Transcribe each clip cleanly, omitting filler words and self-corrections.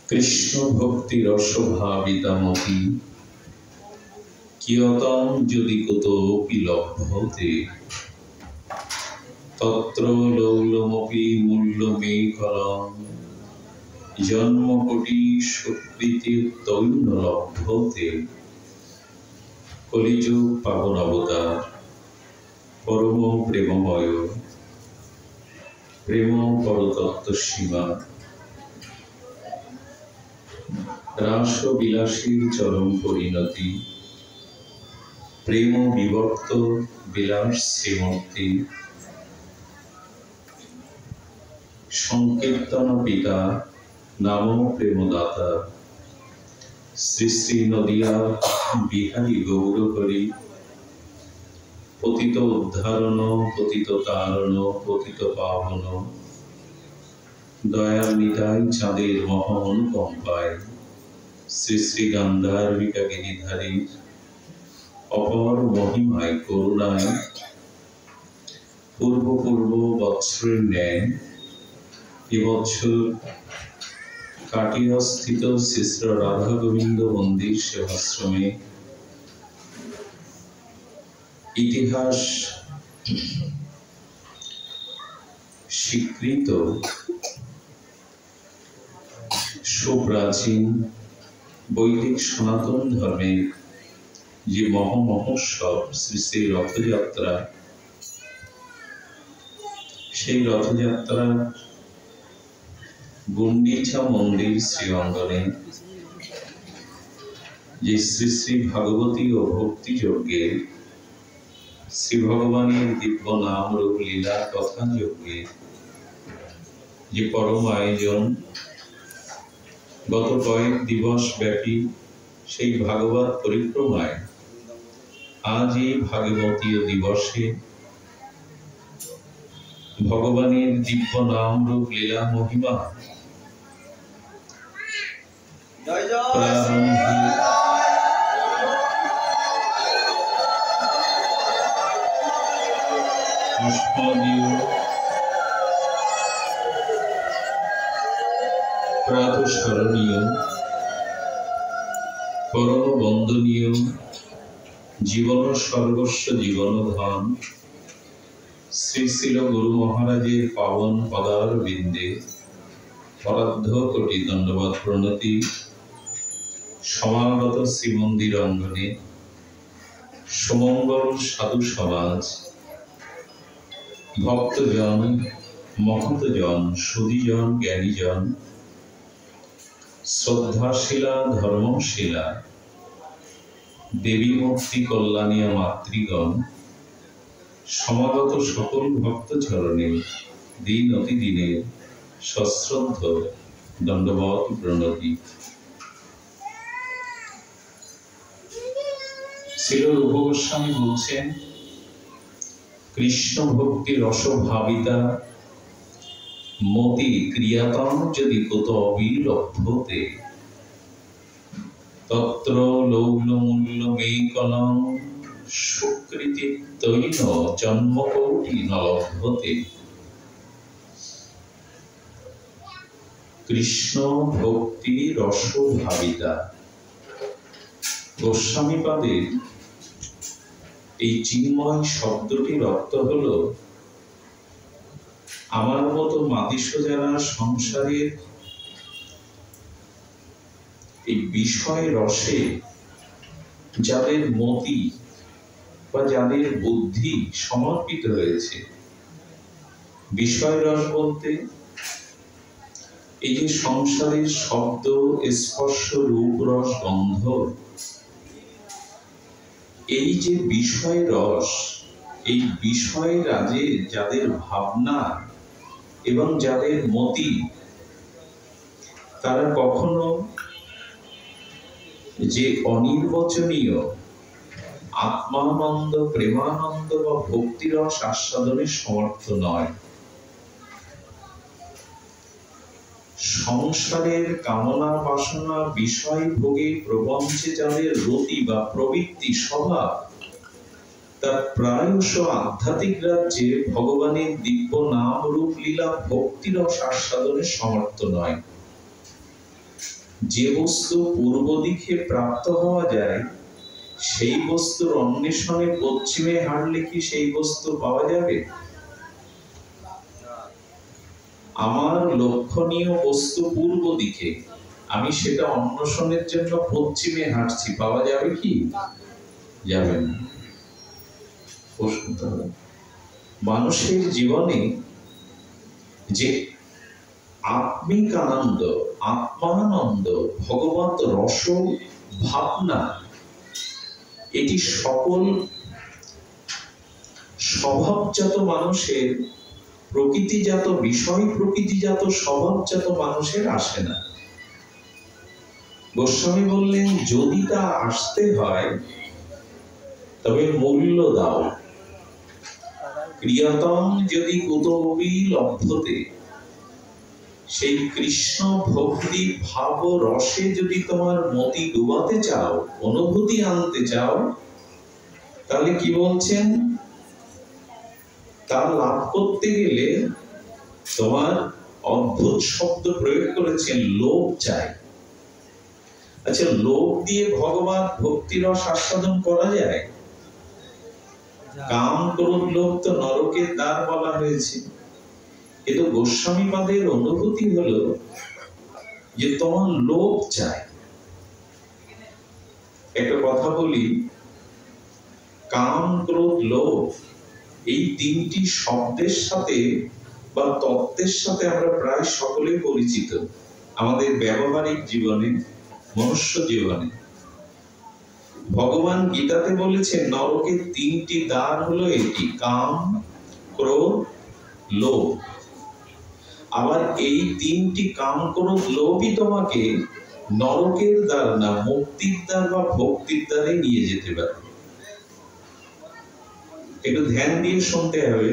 কৃষ্ণ ভক্তি রসভাবিতা মতি কিয়তং যদি কুতোপি লভ্যতে তত্র লৌলমপি মূল্যমেকলং জন্মকোটি সুকৃতি তৈল লভ্যতে। কলিযুগ পাবন অবতার পরম প্রেমময় প্রেম পরতত্ত্ব সীমা রাস বিলাসীর চরম পরিণতি প্রেম বিবর্ত বিলাস শ্রীমূর্তি সংকীর্তন পিতা নাম প্রেমদাতা শ্রী শ্রী নদিয়া বিহারী গৌরহরি পতিত উদ্ধারণ পতিত তারণ পতিত পাবন দয়াল নিতাই চাঁদের মহানুকম্পায় শ্রী শ্রী গান্ধার্বিকা গিরিধারী অপর মহিমায় করুণায় পূর্ব পূর্ব বৎসরের ন্যায় এবছর কাটিয়াস্থিত শ্রী শ্রী রাধা গোবিন্দ মন্দির সেবাশ্রমে ইতিহাস স্বীকৃত সুপ্রাচীন বৈদিক সনাতন ধর্মের যে মহামহোৎসব শ্রী শ্রী রথযাত্রা, সেই রথযাত্রা গুন্ডিচা মন্দির শ্রী অঙ্গনে যে শ্রী শ্রী ভাগবতী ও ভক্তি যজ্ঞে শ্রী ভগবানের দিব্য নাম রূপ লীলা কথা যজ্ঞে যে পরম আয়োজন গত কয়েক দিবস ব্যাপী সেই ভাগবত পরিক্রমায় আজ এই ভাগবতীয় দিবসে ভগবানের দিব্য নাম রূপ লীলা মহিমা প্রাতঃস্মরণীয় পরম বন্দনীয় জীবন সর্বস্ব জীবন ধন শ্রী শ্রীল গুরু মহারাজের পাবন পদার বিন্দে পরার্ধ কোটি দণ্ডবৎ প্রণতি। সমাগত শ্রীমন্দির অঙ্গনে সুমঙ্গল সাধু সমাজ, ভক্তজন, মহতজন, সুধীজন, জ্ঞানীজন, শ্রদ্ধাশীলা ধর্মশীলা দেবী মুক্তি কল্যাণীয় মাতৃগণ, সমাগত সকল ভক্ত চরণে দিন অতি দিনের সশ্রদ্ধ দণ্ডবৎ প্রণতি। শ্রীল রূপ গোস্বামী বলছেন, কৃষ্ণ ভক্তি রসভাবিতা মতি ক্রিয়াতং যদি কত অবিলভ্যতে তত্র লৌলমূল্যমেকলং সুকৃতি তৈল জন্মকোটি নলভ্যতে। কৃষ্ণ ভক্তি রসভাবিতা গোস্বামীপাদের এই চিন্ময় শব্দটির অর্থ হল, আমার মতো মাতিস যারা সংসারের এই বিষয় রসে যাদের মতি বা যাদের বুদ্ধি সমর্পিত হয়েছে। বিষয় রস বলতে এই যে সংসারের শব্দ, স্পর্শ, রূপ, রস, গন্ধ, এই যে বিষয় রস, এই বিষয় রাজে যাদের ভাবনা এবং যাদের মতি, তারা কখনো যে অনির্বচনীয় আত্মানন্দ, প্রেমানন্দ বা ভক্তিরস আস্বাদনের সমর্থ নয়। সংসারের কামনা বাসনা বিষয় ভোগে প্রবঞ্চে যাদের রতি বা প্রবৃত্তি স্বভাব, তা প্রায়শ আধ্যাত্মিক রাজ্যে ভগবানের দিব্য নাম রূপ লীলা ভক্তির আস্বাদনের সমর্থ নয়। যে বস্তু পূর্ব দিকে প্রাপ্ত হওয়া যায়, সেই বস্তুর অন্বেষণে পশ্চিমে হাঁটলে কি সেই বস্তু পাওয়া যাবে? আমার লক্ষণীয় বস্তু পূর্ব দিকে, আমি সেটা অন্বেষণের জন্য পশ্চিমে হাঁটছি, পাওয়া যাবে কি? যাবে না। মানুষের জীবনে যে আত্মিক আনন্দ, আত্মানন্দ, ভগবত রস ভাবনা, এটি সকল স্বভাবজাত মানুষের, প্রকৃতিজাত বিষয়, প্রকৃতিজাত স্বভাবজাত মানুষের আসে না। গোস্বামী বললেন, যদি তা আসতে হয় তবে মূল্য দাও। ক্রিয়াতম যদি কুতোপি লভ্যতে, সেই কৃষ্ণ ভক্তি ভাব রসে যদি তোমার মতি ডুবাতে চাও, অনুভূতি আনতে চাও, তাহলে কি বলছেন? তা লাভ করতে গেলে তোমার অদ্ভুত শব্দ প্রয়োগ করেছেন, লোভ চাই। আচ্ছা, লোভ দিয়ে ভগবান ভক্তি রস আস্বাদন করা যায়? কাম ক্রোধ লোভ তো নরকের দ্বার বলা হয়েছে। কিন্তু গোস্বামীপাদের অনুভূতি হলো যে তোমার লোভ চাই। একটা কথা বলি, কাম ক্রোধ লোভ এই তিনটি শব্দের সাথে বা তত্ত্বের সাথে আমরা প্রায় সকলে পরিচিত আমাদের ব্যবহারিক জীবনে, মনুষ্য জীবনে। ভগবান গীতাতে বলেছেন নরকের তিনটি দ্বার হলো এটি, কাম ক্রোধ লোভ। আবার এই তিনটি কাম ক্রোধ লোভই তোমাকে নরকের দ্বার না, মুক্তির দ্বার বা ভক্তির দ্বারে নিয়ে যেতে পারে। একটু ধ্যান দিয়ে শুনতে হবে,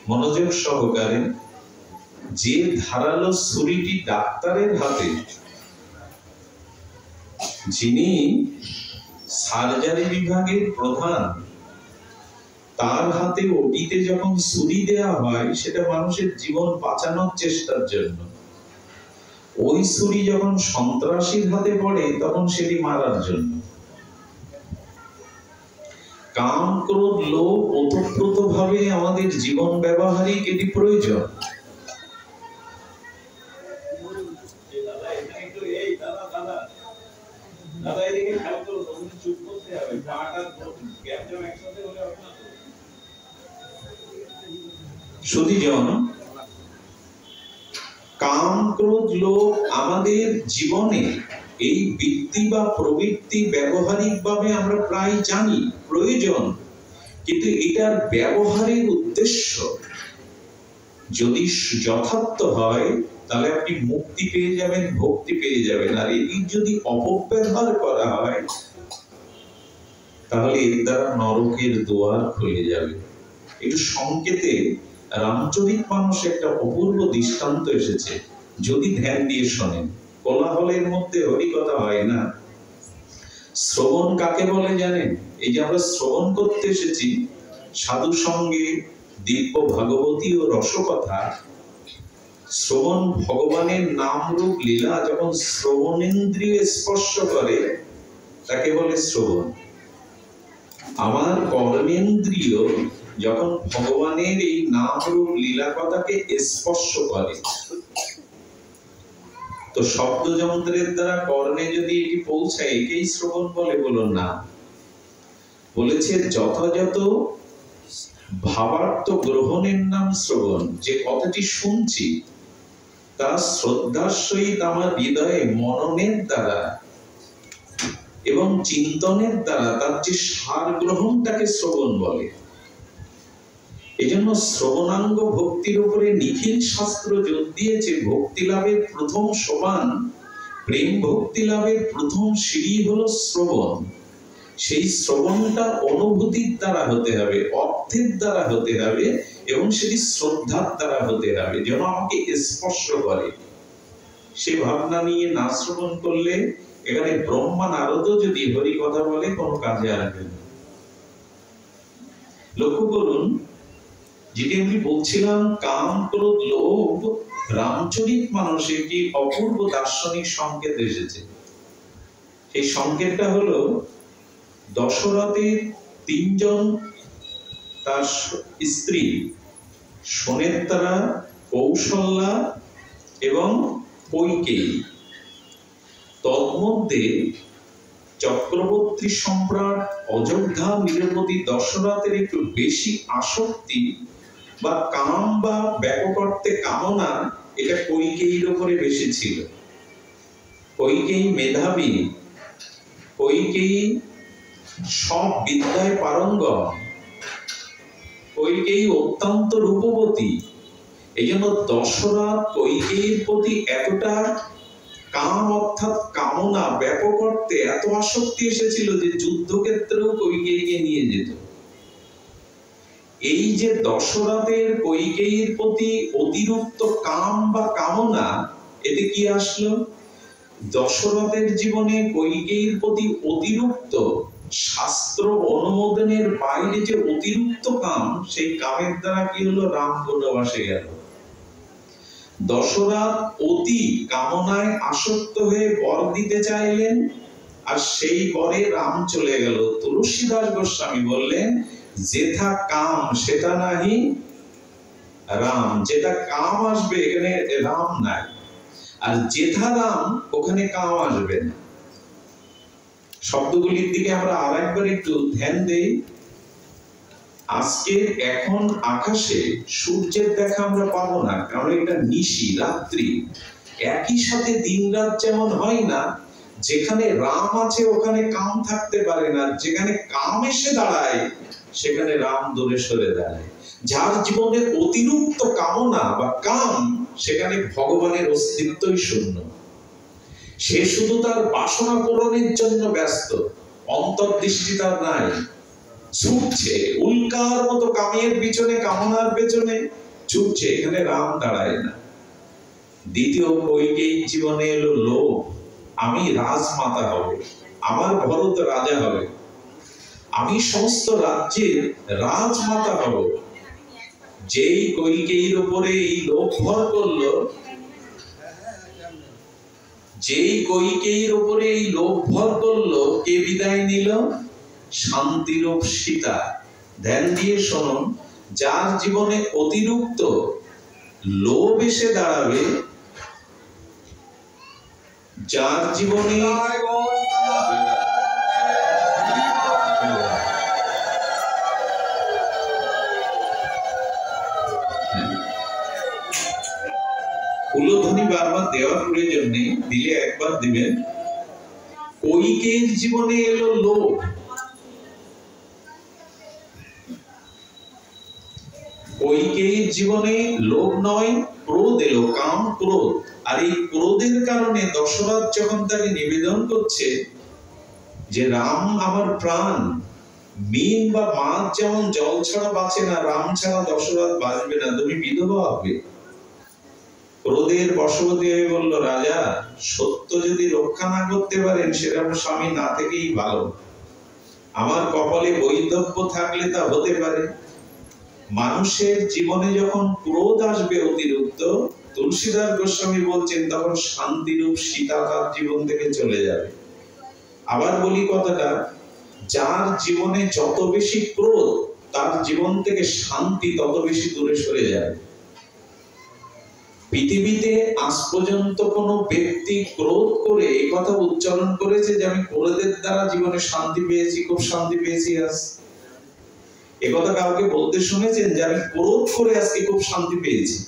মনোযোগ সহকারে। যে ধারালো ছুরিটি ডাক্তারের হাতে, যিনি সার্জারি বিভাগের প্রধান, তার হাতে ওটিতে যখন ছুরি দেওয়া হয়, সেটা মানুষের জীবন বাঁচানোর চেষ্টার জন্য। ওই ছুরি যখন সন্ত্রাসীর হাতে পড়ে, তখন সেটি মারার জন্য। কাম ক্রোধ লোভ ওতপ্রোত ভাবে আমাদের জীবন ব্যবহারিক, এটি প্রয়োজন। সুধীজন, কাম ক্রোধ লোভ আমাদের জীবনে এই বৃত্তি বা প্রবৃত্তি ব্যবহারিক ভাবে আমরা প্রায় জানি প্রয়োজন, কিন্তু এটার ব্যবহারের উদ্দেশ্য যদি যথার্থ হয়, তাহলে আপনি মুক্তি পেয়ে যাবেন, ভক্তি পেয়ে যাবেন। আর এটি যদি অপব্যবহার করা হয়, তাহলে এর দ্বারা নরকের দুয়ার খুলে যাবে। একটু সংকেতে রামচরিত মানসে একটা অপূর্ব দৃষ্টান্ত এসেছে, যদি ধ্যান দিয়ে শোনেন। কোলাহলের মধ্যে হরিকথা হয় না। শ্রবণ কাকে বলে জানেন? এই যে আমরা শ্রবণ করতে এসেছি, সাধু সঙ্গে দিব্য ভাগবতী ও রসকথা, শ্রবণ ভগবানের নাম রূপ লীলা যখন শ্রবণেন্দ্রিয় স্পর্শ করে, তাকে বলে শ্রবণ। আমার কর্মেন্দ্রিয় যখন ভগবানের এই নাম রূপ লীলা কথাকে স্পর্শ করে, তো শব্দ যন্ত্রের দ্বারা কর্ণে যদি এটি পৌঁছায়, একেই শ্রবণ বলে? বলুন না। বলেছে যথাযথ ভাবার্থ গ্রহণের নাম শ্রবণ। যে কথাটি শুনছি তা শ্রদ্ধার সহিত আমার হৃদয়ে মননের দ্বারা এবং চিন্তনের দ্বারা তার যে সার গ্রহণটাকে শ্রবণ বলে। এজন্য শ্রবণাঙ্গ ভক্তির উপরে নিখিল শাস্ত্র জোর দিয়েছে। ভক্তি লাভের প্রথম সোপান, প্রেম ভক্তি লাভের প্রথম সিঁড়ি হলো শ্রবণ। সেই শ্রবণটা অনুভূতির দ্বারা হতে হবে, অর্থের দ্বারা হতে হবে, এবং সেটি শ্রদ্ধার দ্বারা হতে হবে, যেন আমাকে স্পর্শ করে। সে ভাবনা নিয়ে না শ্রবণ করলে, এখানে ব্রহ্মা নারদও যদি হরি কথা বলে, কোনো কাজে আসবে না। লক্ষ্য করুন, যেটি আমি বলছিলাম, কাম ক্রোধ লোভ রামচরিত মানসে একটি অপূর্ব দার্শনিক সংকেত এসেছে। সেই সংকেতটা হলো দশরথের তিনজন তার স্ত্রী সুনেত্রা, কৌশল্যা এবং কৈকেয়ী, তন্মধ্যে চক্রবর্তী সম্রাট অযোধ্যা নিরপতি দশরথের একটু বেশি আসক্তি বা কাম বা ব্যাপক অর্থে কামনা, এটা কৈকেয়ীর উপরে বেশি ছিল। কৈকেয়ী মেধাবী, কৈকেয়ী সব বিদ্যায় পারঙ্গম, কৈকেয়ী অত্যন্ত রূপবতী। এই জন্য দশরথ কৈকেয়ীর প্রতি এতটা কাম অর্থাৎ কামনা ব্যাপক অর্থে এত আসক্তি এসেছিল যে যুদ্ধক্ষেত্রেও কৈকেয়ীকে নিয়ে যেত। এই যে দশরথের কৈকেয়ীর প্রতি অতিরিক্ত কাম বা কামনা, এতে কি আসলো? দশরথের জীবনে কৈকেয়ীর প্রতি অতিরিক্ত শাস্ত্র অনুমোদনের বাইরে যে অতিরিক্ত কাম, সেই কামের দ্বারা কি হলো? রাম বনবাসে গেল। দশরথ অতি কামনায় আসক্ত হয়ে বর দিতে চাইলেন, আর সেই বরে রাম চলে গেল। তুলসীদাস গোস্বামী বললেন, যেথা কাম সেটা নাহি রাম। যেটা কাম আসবে এখানে রাম নাই, আর যেথা রাম ওখানে কাম আসবে না। শব্দগুলির দিকে আমরা আরেকবার একটু ধ্যান দেই। আজকে এখন আকাশে সূর্যের দেখা আমরা পাবো না, কারণ এটা নিশি, রাত্রি। একই সাথে দিন রাত যেমন হয় না, যেখানে রাম আছে ওখানে কাম থাকতে পারে না, যেখানে কাম এসে দাঁড়ায় সেখানে রাম দূরে সরে দাঁড়ায়। যার জীবনে অতিরিক্ত কামনা বা কাম, সেখানে ভগবানের অস্তিত্বই শূন্য। সে শুধু তার বাসনা পূরণের জন্য ব্যস্ত, অন্তর্দৃষ্টি তার নাই। ছুটছে উল্কার মতো কামের পিছনে, কামনার পেছনে ছুটছে, এখানে রাম দাঁড়ায় না। দ্বিতীয় কৈকেয়ীর জীবনে এলো লোভ। আমি রাজমাতা হব, আমার ভরত রাজা হবে, আমি সমস্ত রাজ্যের রাজমাতা হব। যেই কৈকেয়ীর উপরে এই লোভ ভর করলো, যেই কৈকেয়ীর উপরে এই লোভ ভর করলো, কে বিদায় নিল? শান্তিরূপ সীতা। ধ্যান দিয়ে শুনুন, যার জীবনে অতিরিক্ত লোভ এসে দাঁড়াবে, যার জীবনে উলোধ্বনি বারবার দেওয়ার প্রয়োজন নেই, দিলে একবার দিবেন। কৈকেয়ীর জীবনে এলো লোভ। কৈকেয়ীর জীবনে লোভ নয়, ক্রোধ এলো, কাম ক্রোধ। আর এই ক্রোধের কারণে দশরথ যখন তাকে নিবেদন করছে যে রাম আমার প্রাণ, মিন বা মাছ যেমন জল ছাড়া বাঁচে না, রাম ছাড়া দশরথ বাঁচবে না, তুমি বিধবা হবে। ক্রোধের বশবর্তী হয়ে বলল, রাজা সত্য যদি রক্ষা না করতে পারেন, সেরকম স্বামী না থেকেই ভালো। আমার কপালে বৈধব্য থাকলে তা হতে পারে। মানুষের জীবনে যখন ক্রোধ আসবে অতিরিক্ত, তুলসীদাস গোস্বামী বলছেন, তখন শান্তিরূপ সীতা তার জীবন থেকে চলে যাবে। আবার বলি কথাটা, যার জীবনে যত বেশি ক্রোধ, তার জীবন থেকে শান্তি তত বেশি দূরে সরে যায়। পৃথিবীতে আজ পর্যন্ত কোন ব্যক্তি ক্রোধ করে এই কথা উচ্চারণ করেছে যে আমি ক্রোধের দ্বারা জীবনে শান্তি পেয়েছি, খুব শান্তি পেয়েছি? আজ এ কথা কাউকে বলতে শুনেছেন যে আমি ক্রোধ করে আজকে খুব শান্তি পেয়েছি?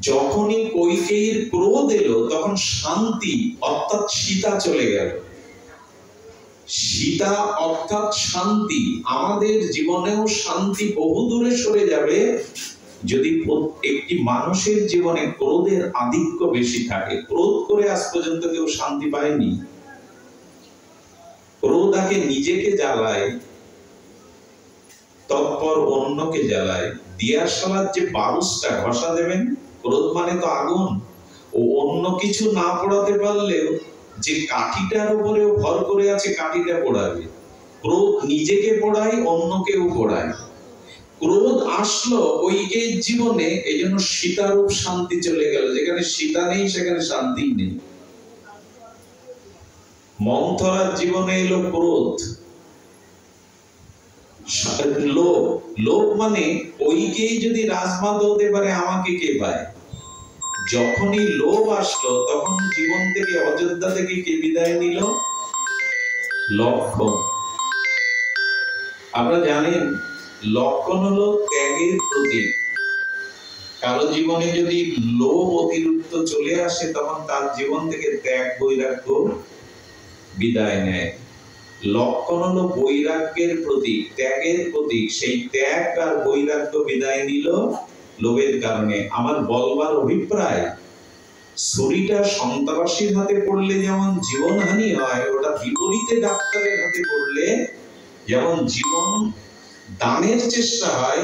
যখনই কৈকেয়ীর ক্রোধ এলো, তখন শান্তি অর্থাৎ সীতা চলে গেল। সীতা অর্থাৎ শান্তি। আমাদের জীবনেও শান্তি বহু দূরে সরে যাবে যদি একটি মানুষের জীবনে ক্রোধের আধিক্য বেশি থাকে। ক্রোধ করে আজ পর্যন্ত কেউ শান্তি পায়নি। ক্রোধ আগে নিজেকে জ্বালায়, তৎপর অন্যকে জ্বালায়। দিয়াশালার যে বারুসটা ঘষা দেবেন, ক্রোধ মানে তো আগুন, ও অন্য কিছু না পোড়াতে পারলেও যে কাঠিটার উপরেও ভর করে আছে, কাঠিটা পোড়াবে। ক্রোধ নিজেকে পোড়ায়, অন্যকেও পোড়ায়। ক্রোধ আসলো ঐকের জীবনে, এই জন্য সীতারূপ শান্তি চলে গেল। যেখানে সীতা নেই সেখানে শান্তি নেই। মন্থরার জীবনে এলো ক্রোধ, লোভ। লোভ মানে ঐকেই যদি রাজমাতা হতে পারে, আমাকে কে পায়? যখনই লোভ আসলো তখন জীবন থেকে, অযোধ্যা থেকে কে বিদায় নিল? লক্ষণ। আপনারা জানেন লক্ষণ হলো ত্যাগের প্রতীক। কারো জীবনে যদি লোভ অতিরিক্ত চলে আসে তখন তার জীবন থেকে ত্যাগ বৈরাগ্য বিদায় নেয়। লক্ষণ হলো বৈরাগ্যের প্রতীক, ত্যাগের প্রতীক। সেই ত্যাগ আর বৈরাগ্য বিদায় নিল লোভের কারণে। আমার বলবার অভিপ্রায়, ছুরিটা সন্ত্রাসীর হাতে পড়লে যেমন জীবনহানি হয়, ওটা বিপরীতে ডাক্তারের হাতে পড়লে যেমন জীবন দানের চেষ্টা হয়।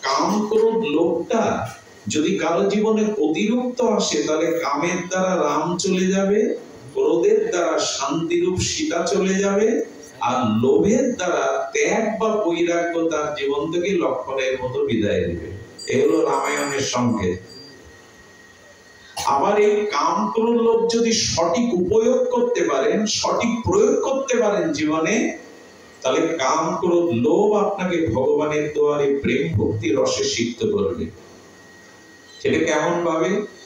কাম ক্রোধ লোভটা যদি কারো জীবনে অতিরিক্ত আসে, তাহলে কামের দ্বারা রাম চলে যাবে, ক্রোধের দ্বারা শান্তিরূপ সীতা চলে যাবে, আর লোভের দ্বারা ত্যাগ বা বৈরাগ্য তার জীবন থেকে লক্ষণের মতো বিদায় নেবে। এগুলো রামায়ণের সংকেত। আবার এই কাম ক্রোধ লোভ যদি সঠিক উপয়োগ করতে পারেন, সঠিক প্রয়োগ করতে পারেন জীবনে, তাহলে কাম ক্রোধ লোভ আপনাকে ভগবানের দুয়ারে প্রেম ভক্তি রসে সিক্ত করবে। সেটা কেমন ভাবে?